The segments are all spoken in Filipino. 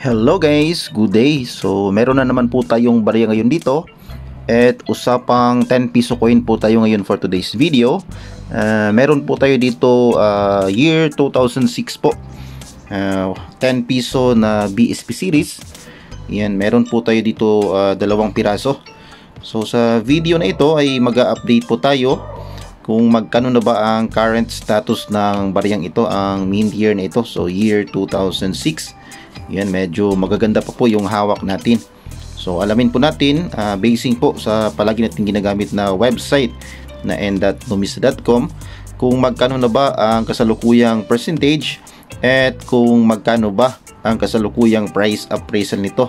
Hello guys, good day. So meron na naman po tayong barya ngayon dito. At usapang 10 piso coin po tayo ngayon for today's video. Meron po tayo dito year 2006 po. 10 piso na BSP series. Yan, meron po tayo dito dalawang piraso. So sa video na ito ay mag-update po tayo kung magkano na ba ang current status ng baryang ito, ang mint year na ito. So year 2006. Yan, medyo magaganda pa po yung hawak natin. So alamin po natin, basing po sa palagi natin ginagamit na website na n.numisa.com, kung magkano na ba ang kasalukuyang percentage at kung magkano ba ang kasalukuyang price appraisal nito,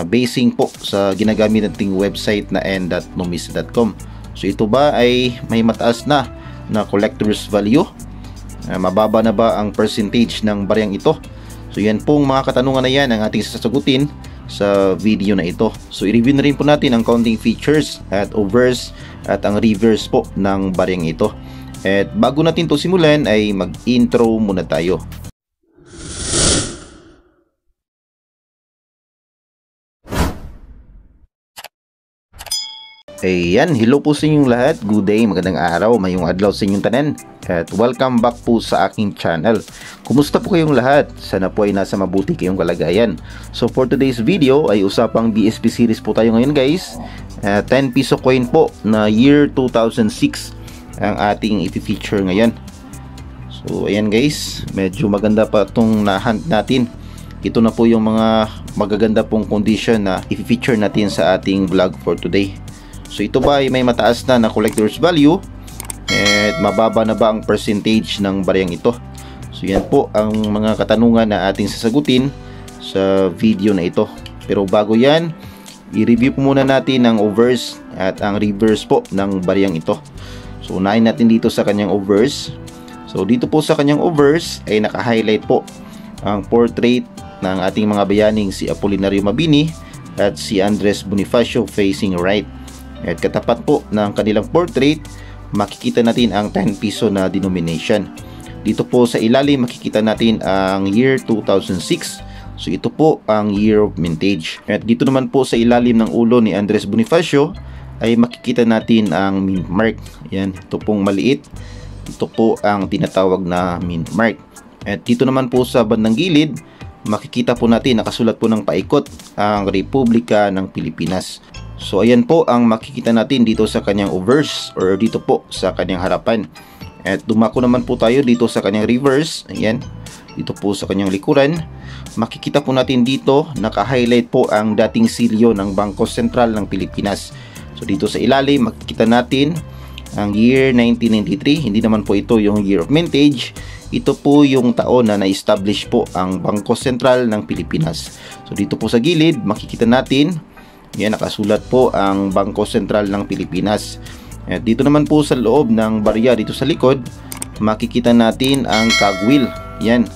basing po sa ginagamit nating website na n.numisa.com. So ito ba ay may mataas na collector's value? Mababa na ba ang percentage ng baryang ito? So yan pong mga katanungan na yan ang ating sasagutin sa video na ito. So i-review na rin po natin ang counting features at overs at ang reverse po ng baryang ito. At bago natin to simulan ay mag-intro muna tayo. Ayan, hello po sa inyong lahat. Good day, magandang araw, mayong adlaw sa inyong tanan. At welcome back po sa aking channel. Kumusta po kayong lahat? Sana po ay nasa mabuti kayong kalagayan. So for today's video ay usapang BSP series po tayo ngayon guys. 10 piso coin po na year 2006 ang ating i-feature ngayon. So ayan guys, medyo maganda pa itong na-hunt natin. Ito na po yung mga magaganda pong condition na i-feature natin sa ating vlog for today. So ito ba ay may mataas na collector's value at mababa na ba ang percentage ng baryang ito? So yan po ang mga katanungan na ating sasagutin sa video na ito. Pero bago yan, i-review po muna natin ang overs at ang reverse po ng baryang ito. So unahin natin dito sa kanyang overs. So dito po sa kanyang overs ay naka-highlight po ang portrait ng ating mga bayaning si Apolinario Mabini at si Andres Bonifacio facing right. At katapat po ng kanilang portrait, makikita natin ang 10 piso na denomination. Dito po sa ilalim makikita natin ang year 2006. So ito po ang year of mintage. At dito naman po sa ilalim ng ulo ni Andres Bonifacio ay makikita natin ang mint mark. Yan, ito pong maliit. Ito po ang tinatawag na mint mark. At dito naman po sa bandang gilid, makikita po natin nakasulat po ng paikot ang Republika ng Pilipinas. So ayan po ang makikita natin dito sa kanyang overs or dito po sa kanyang harapan. At dumako naman po tayo dito sa kanyang reverse. Ayan, dito po sa kanyang likuran. Makikita po natin dito naka-highlight po ang dating silyo ng Bangko Sentral ng Pilipinas. So dito sa ilalim makikita natin ang year 1993. Hindi naman po ito yung year of mintage. Ito po yung taon na na-establish po ang Bangko Sentral ng Pilipinas. So dito po sa gilid makikita natin, yan, nakasulat po ang Bangko Sentral ng Pilipinas. At dito naman po sa loob ng barya dito sa likod, makikita natin ang cogwheel. Yan,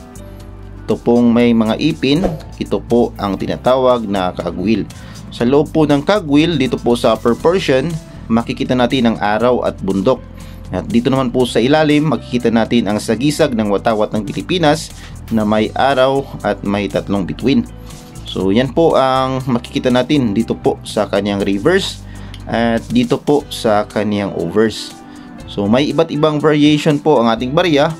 ito pong may mga ipin. Ito po ang tinatawag na cogwheel. Sa loob po ng cogwheel, dito po sa upper portion, makikita natin ang araw at bundok. At dito naman po sa ilalim, makikita natin ang sagisag ng watawat ng Pilipinas na may araw at may tatlong bituin. So yan po ang makikita natin dito po sa kanyang reverse at dito po sa kanyang overs. So may iba't ibang variation po ang ating barya.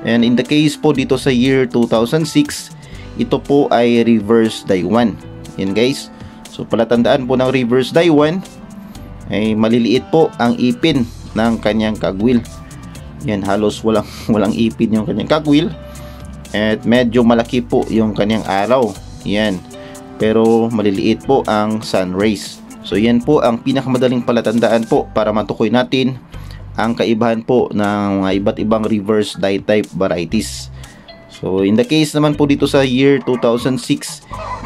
And in the case po dito sa year 2006, ito po ay reverse die 1. Yan guys. So palatandaan po ng reverse die 1 ay maliliit po ang ipin ng kanyang cogwheel. Yan, halos walang ipin yung kanyang cogwheel. At medyo malaki po yung kanyang araw. Yan, pero maliliit po ang sun rays. So yan po ang pinakamadaling palatandaan po para matukoy natin ang kaibahan po ng mga iba't ibang reverse die type varieties. So in the case naman po dito sa year 2006,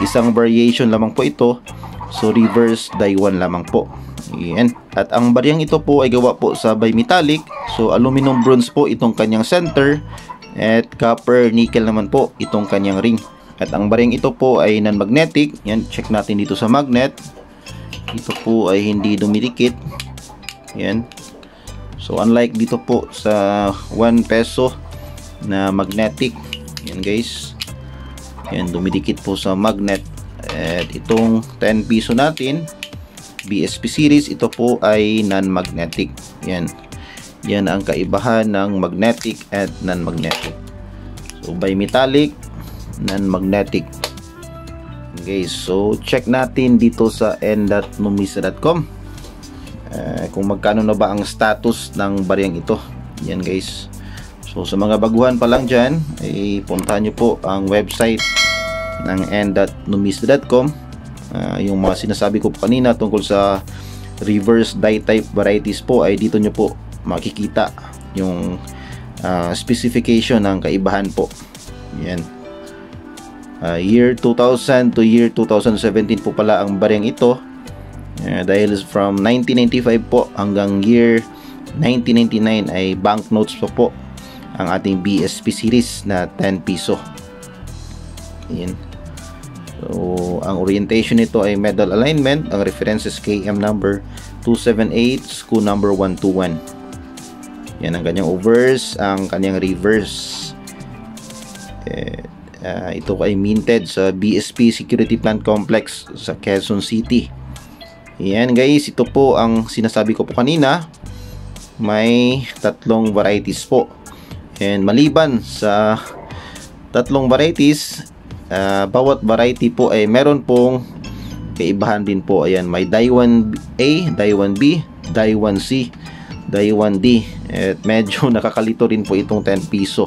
isang variation lamang po ito. So reverse die 1 lamang po. Yan. At ang baryang ito po ay gawa po sa bimetallic. So aluminum bronze po itong kanyang center at copper nickel naman po itong kanyang ring. At ang baryang ito po ay non-magnetic. Yan, check natin dito sa magnet. Ito po ay hindi dumidikit. Yan. So unlike dito po sa 1 peso na magnetic. Yan guys. Yan, dumidikit po sa magnet. At itong 10 piso natin, BSP series, ito po ay non-magnetic. Yan. Yan ang kaibahan ng magnetic at non-magnetic. So, bimetallic, non-magnetic. Okay, so check natin dito sa n.numista.com kung magkano na ba ang status ng bariyang ito. Yan guys. So sa mga baguhan pa lang dyan, ay puntahan nyo po ang website ng n.numista.com. Yung mga sinasabi ko po kanina tungkol sa reverse die type varieties po, ay dito nyo po makikita yung specification ng kaibahan po. Yan. Year 2000 to year 2017 po pala ang bariyang ito. Dahil from 1995 po hanggang year 1999 ay banknotes pa po ang ating BSP series na 10 piso. Yan. So, ang orientation nito ay medal alignment. Ang references KM number 278, SKU number 121. Yan ang kanyang overs, ang kanyang reverse. Ito ay minted sa BSP Security Plant Complex sa Quezon City. Yan guys, ito po ang sinasabi ko po kanina. May tatlong varieties po. And maliban sa tatlong varieties, bawat variety po ay meron pong kaibahan din po. Ayan, may die 1A, die 1B, die 1C, die 1D. At medyo nakakalito rin po itong 10 piso.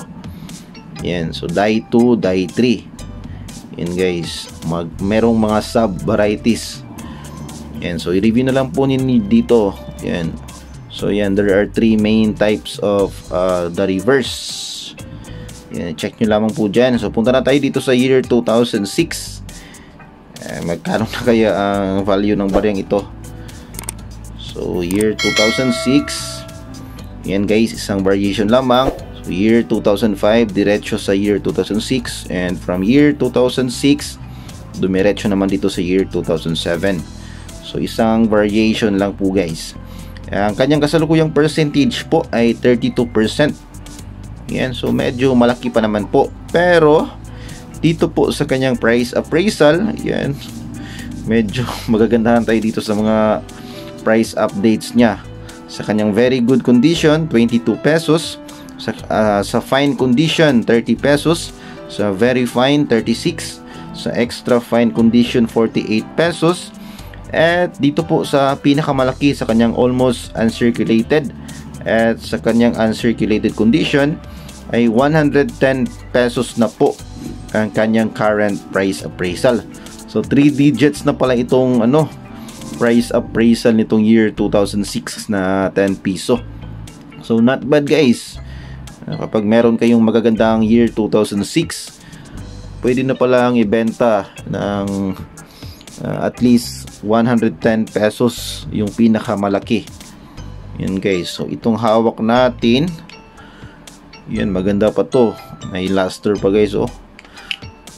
Yan, so die 2, die 3. Yan guys, merong mga sub varieties. Yan, so i-review na lang po ninyo dito. Yan. So yan, there are 3 main types of the reverse. Yan, check nyo lamang po dyan. So punta na tayo dito sa year 2006. Magkano na kaya ang value ng bariyang ito? So year 2006. Yan guys, isang variation lamang. So year 2005, diretso sa year 2006. And from year 2006, dumiretso naman dito sa year 2007. So isang variation lang po guys. Ang kanyang kasalukuyang percentage po ay 32%. Yan, so medyo malaki pa naman po. Pero dito po sa kanyang price appraisal, yan, medyo magagandahan tayo dito sa mga price updates niya. Sa kanyang very good condition, 22 pesos. Sa fine condition, 30 pesos. Sa very fine, 36. Sa extra fine condition, 48 pesos. At dito po sa pinakamalaki, sa kanyang almost uncirculated at sa kanyang uncirculated condition ay 110 pesos na po ang kanyang current price appraisal. So 3 digits na pala itong price appraisal nitong year 2006 na 10 piso. So not bad guys. Kapag meron kayong magagandang year 2006, pwede na palang ibenta ng at least 110 pesos yung pinakamalaki. Yan guys. So itong hawak natin, yan, maganda pa to. May luster pa guys, oh.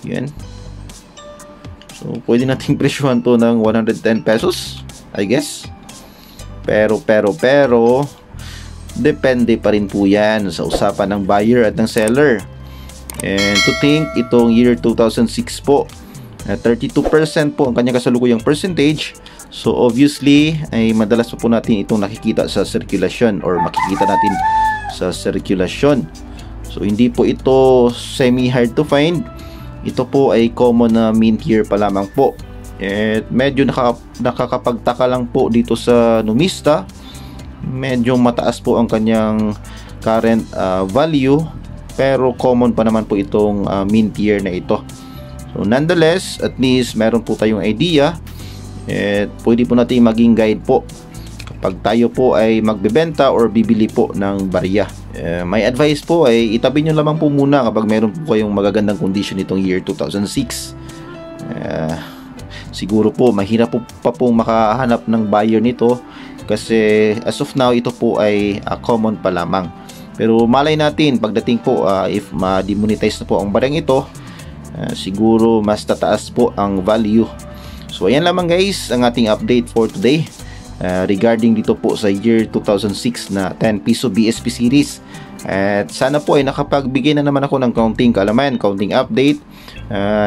Yan. So pwede nating presyuhan to ng 110 pesos, I guess. Pero depende pa rin po yan sa usapan ng buyer at ng seller. And to think, itong year 2006 po, 32% po ang kanyang kasalukuyang percentage. So obviously ay madalas po natin itong nakikita sa circulation, or makikita natin sa circulation. So hindi po ito semi hard to find. Ito po ay common na mint year pa lamang po. At medyo nakakapagtaka lang po dito sa Numista. Medyo mataas po ang kanyang current value, pero common pa naman po itong mint year na ito. So nonetheless, at least meron po tayong idea, at pwede po natin maging guide po kapag tayo po ay magbebenta or bibili po ng barya. May advice po ay itabi nyo lamang po muna kapag meron po kayong magagandang condition itong year 2006. Siguro po mahirap po pa pong makahanap ng buyer nito, kasi as of now ito po ay common pa lamang. Pero malay natin pagdating po if ma-demonetize na po ang baryang ito, siguro mas tataas po ang value. So ayan lamang guys ang ating update for today regarding dito po sa year 2006 na 10 piso BSP series. At sana po ay nakapagbigay na naman ako ng counting kaalaman, counting update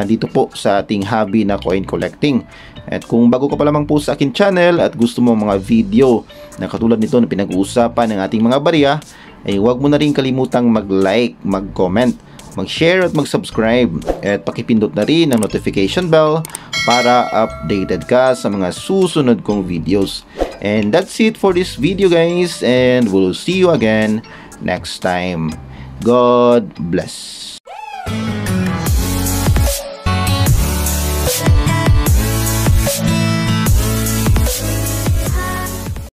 dito po sa ating hobby na coin collecting. At kung bago ka pa lamang po sa akin channel at gusto mo mga video na katulad nito na pinag-uusapan ng ating mga barya, ay huwag mo na rin kalimutang mag-like, mag-comment, mag-share at mag-subscribe, at pakipindot na rin ang notification bell para updated ka sa mga susunod kong videos. And that's it for this video guys, and we'll see you again next time. God bless.